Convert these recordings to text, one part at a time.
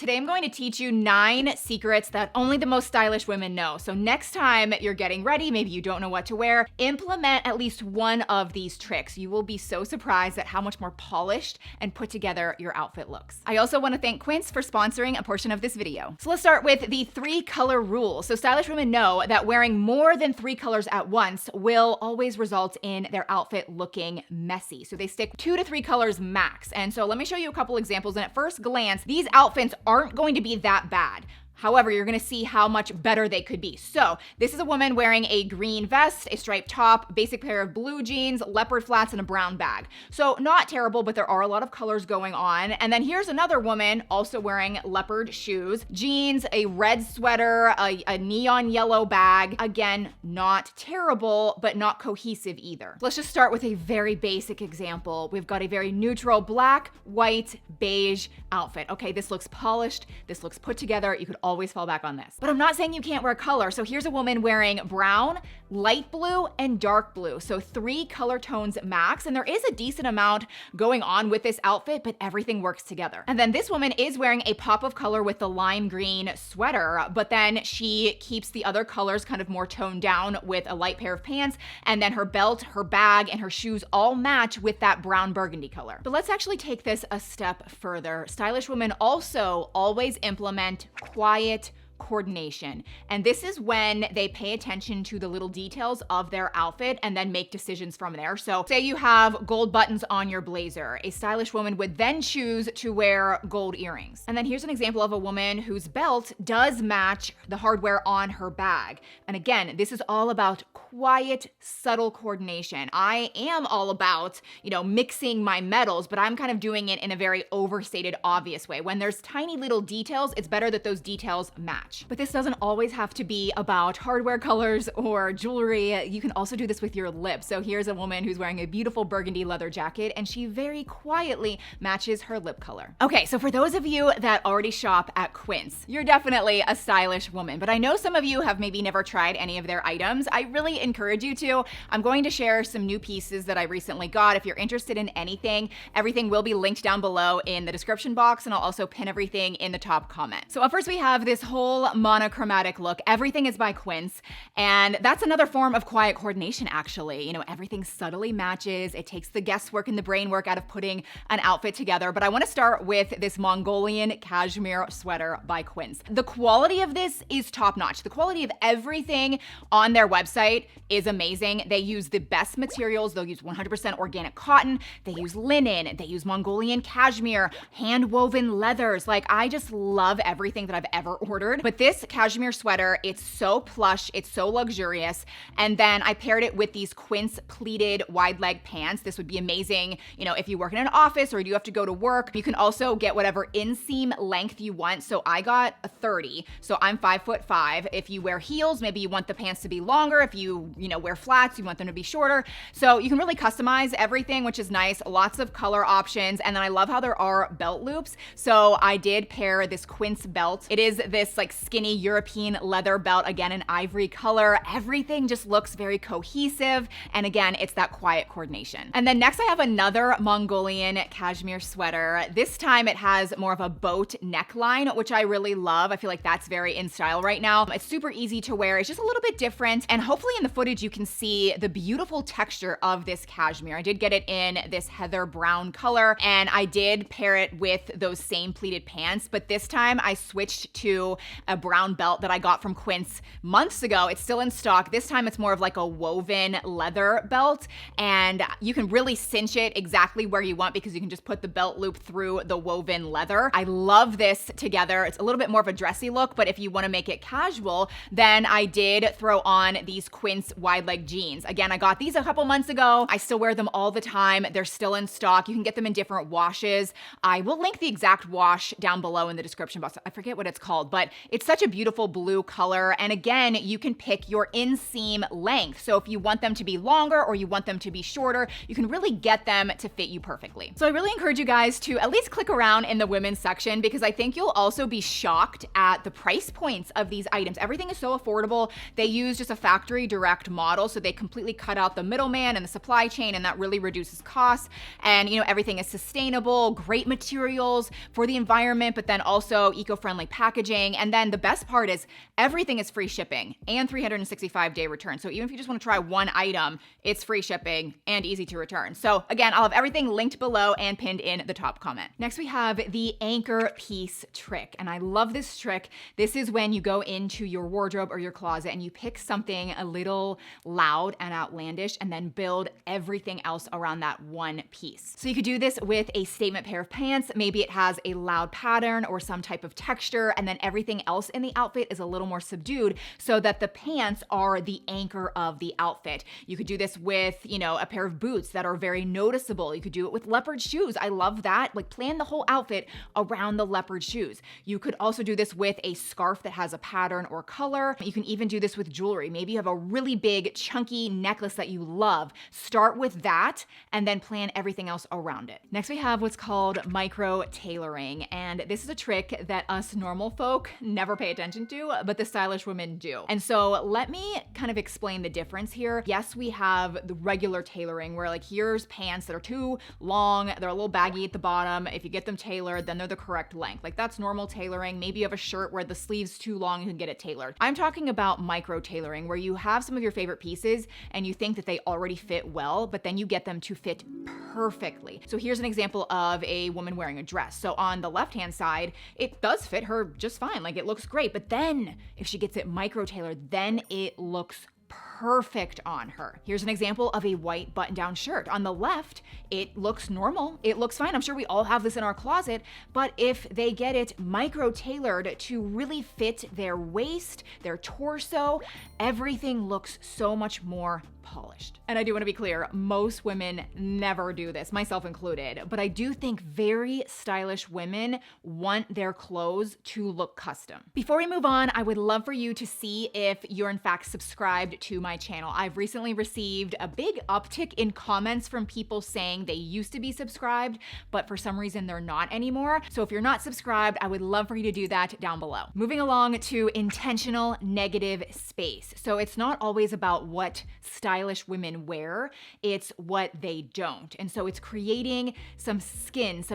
Today I'm going to teach you 9 secrets that only the most stylish women know. So next time you're getting ready, maybe you don't know what to wear, implement at least one of these tricks. You will be so surprised at how much more polished and put together your outfit looks. I also want to thank Quince for sponsoring a portion of this video. So let's start with the 3 color rule. So stylish women know that wearing more than 3 colors at once will always result in their outfit looking messy. So they stick 2 to 3 colors max. And so let me show you a couple examples. And at first glance, these outfits aren't going to be that bad. However, you're gonna see how much better they could be. So this is a woman wearing a green vest, a striped top, basic pair of blue jeans, leopard flats, and a brown bag. So not terrible, but there are a lot of colors going on. And then here's another woman also wearing leopard shoes, jeans, a red sweater, a neon yellow bag. Again, not terrible, but not cohesive either. Let's just start with a very basic example. We've got a very neutral black, white, beige outfit. Okay, this looks polished, this looks put together. You could always fall back on this. But I'm not saying you can't wear color. So here's a woman wearing brown, light blue, and dark blue. So 3 color tones max. And there is a decent amount going on with this outfit, but everything works together. And then this woman is wearing a pop of color with the lime green sweater, but then she keeps the other colors kind of more toned down with a light pair of pants. And then her belt, her bag, and her shoes all match with that brown burgundy color. But let's actually take this a step further. Stylish women also always implement quiet coordination. And this is when they pay attention to the little details of their outfit and then make decisions from there. So say you have gold buttons on your blazer. A stylish woman would then choose to wear gold earrings. And then here's an example of a woman whose belt does match the hardware on her bag. And again, this is all about quiet, subtle coordination. I am all about, mixing my metals, but I'm kind of doing it in a very overstated, obvious way. When there's tiny little details, it's better that those details match. But this doesn't always have to be about hardware colors or jewelry. You can also do this with your lips. So here's a woman who's wearing a beautiful burgundy leather jacket, and she very quietly matches her lip color. Okay, so for those of you that already shop at Quince, you're definitely a stylish woman, but I know some of you have maybe never tried any of their items. I really encourage you to. I'm going to share some new pieces that I recently got. If you're interested in anything, everything will be linked down below in the description box, and I'll also pin everything in the top comment. So up first we have this whole monochromatic look. Everything is by Quince, and that's another form of quiet coordination, actually. Everything subtly matches. It takes the guesswork and the brain work out of putting an outfit together. But I want to start with this Mongolian cashmere sweater by Quince. The quality of this is top notch. The quality of everything on their website is amazing. They use the best materials. They'll use 100% organic cotton. They use linen. They use Mongolian cashmere, hand woven leathers. I just love everything that I've ever ordered. But this cashmere sweater, it's so plush, it's so luxurious. And then I paired it with these Quince pleated wide leg pants. This would be amazing, if you work in an office or you have to go to work. You can also get whatever inseam length you want. So I got a 30. So I'm 5'5". If you wear heels, maybe you want the pants to be longer. If you wear flats, you want them to be shorter. So you can really customize everything, which is nice. Lots of color options. And then I love how there are belt loops. So I did pair this Quince belt. It is this skinny European leather belt, again, in ivory color. Everything just looks very cohesive. And again, it's that quiet coordination. And then next I have another Mongolian cashmere sweater. This time it has more of a boat neckline, which I really love. I feel like that's very in style right now. It's super easy to wear. It's just a little bit different. And hopefully in the footage you can see the beautiful texture of this cashmere. I did get it in this heather brown color, and I did pair it with those same pleated pants, but this time I switched to a brown belt that I got from Quince months ago. It's still in stock. This time it's more of a woven leather belt, and you can really cinch it exactly where you want because you can just put the belt loop through the woven leather. I love this together. It's a little bit more of a dressy look, but if you want to make it casual, then I did throw on these Quince wide leg jeans. Again, I got these a couple months ago. I still wear them all the time. They're still in stock. You can get them in different washes. I will link the exact wash down below in the description box. I forget what it's called, but It's such a beautiful blue color. And again, you can pick your inseam length. So if you want them to be longer or you want them to be shorter, you can really get them to fit you perfectly. So I really encourage you guys to at least click around in the women's section, because I think you'll also be shocked at the price points of these items. Everything is so affordable. They use just a factory direct model, so they completely cut out the middleman and the supply chain, and that really reduces costs. And everything is sustainable, great materials for the environment, but then also eco-friendly packaging. And then the best part is everything is free shipping and 365-day return. So even if you just want to try one item, it's free shipping and easy to return. So again, I'll have everything linked below and pinned in the top comment. Next, we have the anchor piece trick. And I love this trick. This is when you go into your wardrobe or your closet and you pick something a little loud and outlandish and then build everything else around that one piece. So you could do this with a statement pair of pants. Maybe it has a loud pattern or some type of texture, and then everything else in the outfit is a little more subdued so that the pants are the anchor of the outfit. You could do this with, a pair of boots that are very noticeable. You could do it with leopard shoes. I love that. Like, plan the whole outfit around the leopard shoes. You could also do this with a scarf that has a pattern or color. You can even do this with jewelry. Maybe you have a really big chunky necklace that you love. Start with that and then plan everything else around it. Next, we have what's called micro tailoring. And this is a trick that us normal folk never pay attention to, but the stylish women do. And so let me kind of explain the difference here. Yes, we have the regular tailoring where here's pants that are too long, they're a little baggy at the bottom. If you get them tailored, then they're the correct length. That's normal tailoring. Maybe you have a shirt where the sleeve's too long, you can get it tailored. I'm talking about micro tailoring, where you have some of your favorite pieces and you think that they already fit well, but then you get them to fit perfectly. So here's an example of a woman wearing a dress. So on the left-hand side, it does fit her just fine. It looks great. But then if she gets it micro tailored, then it looks perfect on her. Here's an example of a white button-down shirt. On the left, it looks normal. It looks fine. I'm sure we all have this in our closet, but if they get it micro-tailored to really fit their waist, their torso, everything looks so much more polished. And I do want to be clear, most women never do this, myself included, but I do think very stylish women want their clothes to look custom. Before we move on, I would love for you to see if you're in fact subscribed to my channel. I've recently received a big uptick in comments from people saying they used to be subscribed, but for some reason they're not anymore. So if you're not subscribed, I would love for you to do that down below. Moving along to intentional negative space. So it's not always about what stylish women wear, it's what they don't. And so it's creating some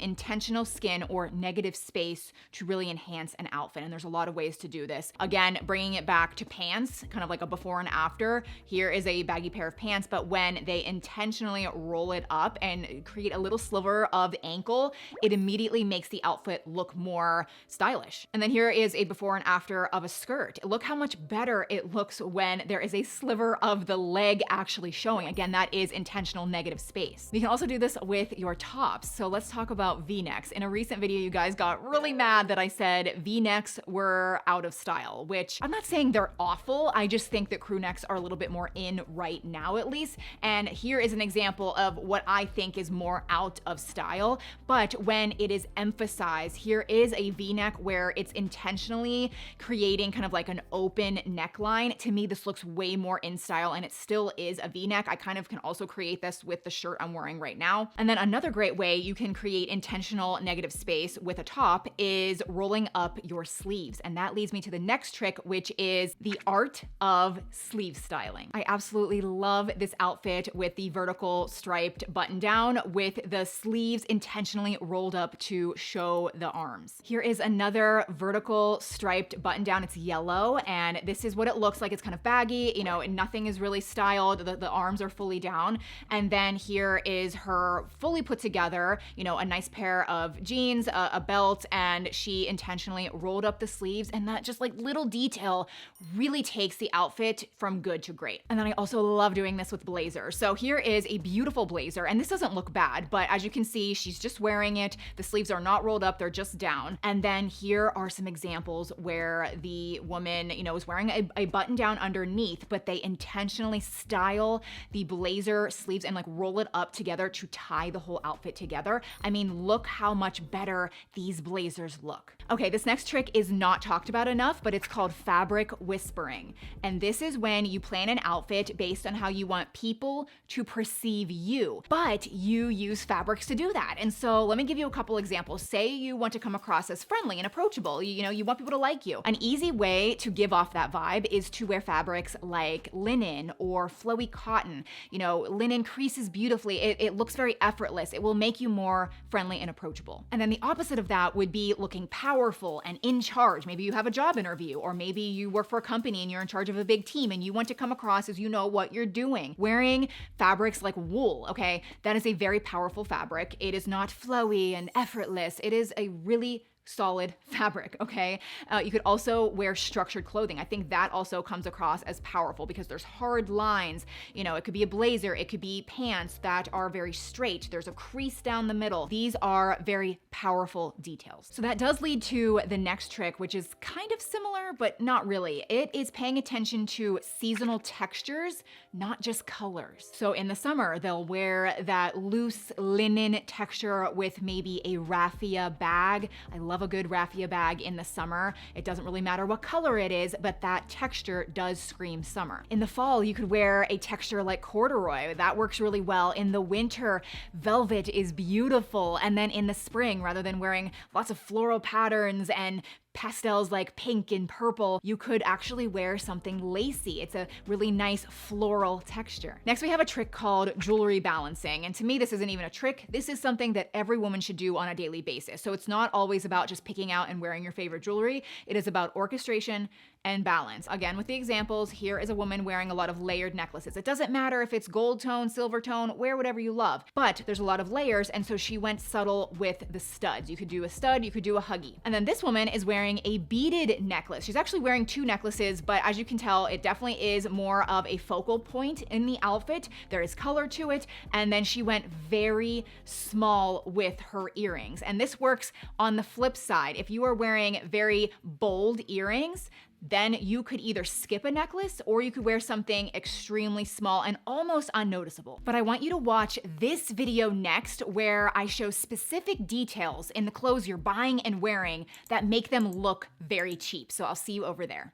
intentional skin or negative space to really enhance an outfit. And there's a lot of ways to do this. Again, bringing it back to pants, kind of like a before and after. Here is a baggy pair of pants, but when they intentionally roll it up and create a little sliver of ankle, it immediately makes the outfit look more stylish. And then here is a before and after of a skirt. Look how much better it looks when there is a sliver of the leg actually showing. Again, that is intentional negative space. You can also do this with your tops. So let's talk about V-necks. In a recent video, you guys got really mad that I said V-necks were out of style, which I'm not saying they're awful. I just think that crew necks are a little bit more in right now, at least. And here is an example of what I think is more out of style. But when it is emphasized, here is a V-neck where it's intentionally creating kind of like an open neckline. To me, this looks way more in style, and it still is a V-neck. I kind of can also create this with the shirt I'm wearing right now. And then another great way you can create intentional negative space with a top is rolling up your sleeves. And that leads me to the next trick, which is the art of sleeve styling. I absolutely love this outfit with the vertical striped button down with the sleeves intentionally rolled up to show the arms. Here is another vertical striped button down. It's yellow, and this is what it looks like. It's kind of baggy, nothing is really styled. The arms are fully down. And then here is her fully put together, a nice pair of jeans, a belt, and she intentionally rolled up the sleeves. And that just little detail really takes the outfit from good good to great. And then I also love doing this with blazers. So here is a beautiful blazer, and this doesn't look bad, but as you can see, she's just wearing it. The sleeves are not rolled up, they're just down. And then here are some examples where the woman, is wearing a button down underneath, but they intentionally style the blazer sleeves and like roll it up together to tie the whole outfit together. I mean, look how much better these blazers look. Okay, this next trick is not talked about enough, but it's called fabric whispering. And this is when you plan an outfit based on how you want people to perceive you, but you use fabrics to do that. And so let me give you a couple examples. Say you want to come across as friendly and approachable. You want people to like you. An easy way to give off that vibe is to wear fabrics like linen or flowy cotton. Linen creases beautifully. It looks very effortless. It will make you more friendly and approachable. And then the opposite of that would be looking powerful and in charge. Maybe you have a job interview, or maybe you work for a company and you're in charge of a big team and you want to come across as you know what you're doing. Wearing fabrics like wool, okay, that is a very powerful fabric. It is not flowy and effortless. It is a really solid fabric, okay? You could also wear structured clothing. I think that also comes across as powerful because there's hard lines. It could be a blazer, it could be pants that are very straight. There's a crease down the middle. These are very powerful details. So that does lead to the next trick, which is kind of similar, but not really. It is paying attention to seasonal textures, not just colors. So in the summer, they'll wear that loose linen texture with maybe a raffia bag. I love a good raffia bag in the summer. It doesn't really matter what color it is, but that texture does scream summer. In the fall, you could wear a texture like corduroy. That works really well. In the winter, velvet is beautiful. And then in the spring, rather than wearing lots of floral patterns and pastels like pink and purple, you could actually wear something lacy. It's a really nice floral texture. Next, we have a trick called jewelry balancing. And to me, this isn't even a trick. This is something that every woman should do on a daily basis. So it's not always about just picking out and wearing your favorite jewelry. It is about orchestration and balance. Again, with the examples, here is a woman wearing a lot of layered necklaces. It doesn't matter if it's gold tone, silver tone, wear whatever you love, but there's a lot of layers, and so she went subtle with the studs. You could do a stud, you could do a huggy. And then this woman is wearing a beaded necklace. She's actually wearing two necklaces, but as you can tell, it definitely is more of a focal point in the outfit. There is color to it, and then she went very small with her earrings. And this works on the flip side. If you are wearing very bold earrings, then you could either skip a necklace or you could wear something extremely small and almost unnoticeable. But I want you to watch this video next where I show specific details in the clothes you're buying and wearing that make them look very cheap. So I'll see you over there.